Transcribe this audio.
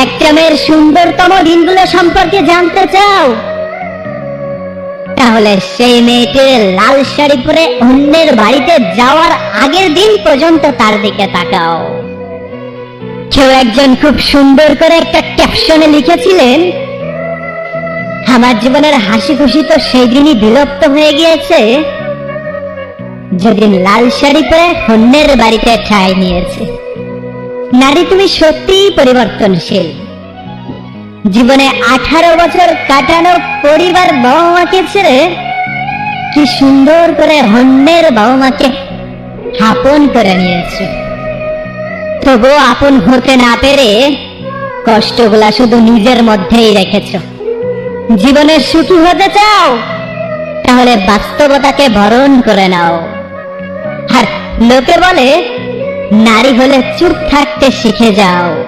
একটা মেয়ের সুন্দরতম দিনগুলো সম্পর্কে জানতে চাও? তাহলে সেই মেয়েটির লাল শাড়ি পরে অন্যের বাড়িতে যাওয়ার আগের দিন পর্যন্ত তার দিকে তাকাও। কেউ একজন খুব সুন্দর করে একটা ক্যাপশনে লিখেছিলেন, আমার জীবনের হাসি খুশি তো সেই দিনই বিলুপ্ত হয়ে গিয়েছে যেদিন লাল শাড়ি পরে অন্যের বাড়িতে ঠাঁই নিয়েছে। নারী, তুমি সত্যিই পরিবর্তনশীল। জীবনে 18 বছর কাটানো পরিবার বাবা মাকে ছেড়ে কি সুন্দর করে অন্যের বাবা মাকে আপন করে নিয়েছে। তবুও আপন হতে না পেরে কষ্টগুলা শুধু নিজের মধ্যেই রেখেছ। জীবনে সুখী হতে চাও? তাহলে বাস্তবতাকে বরণ করে নাও। আর লোকে বলে নারী হলে চুপ থাকতে শিখে যাও।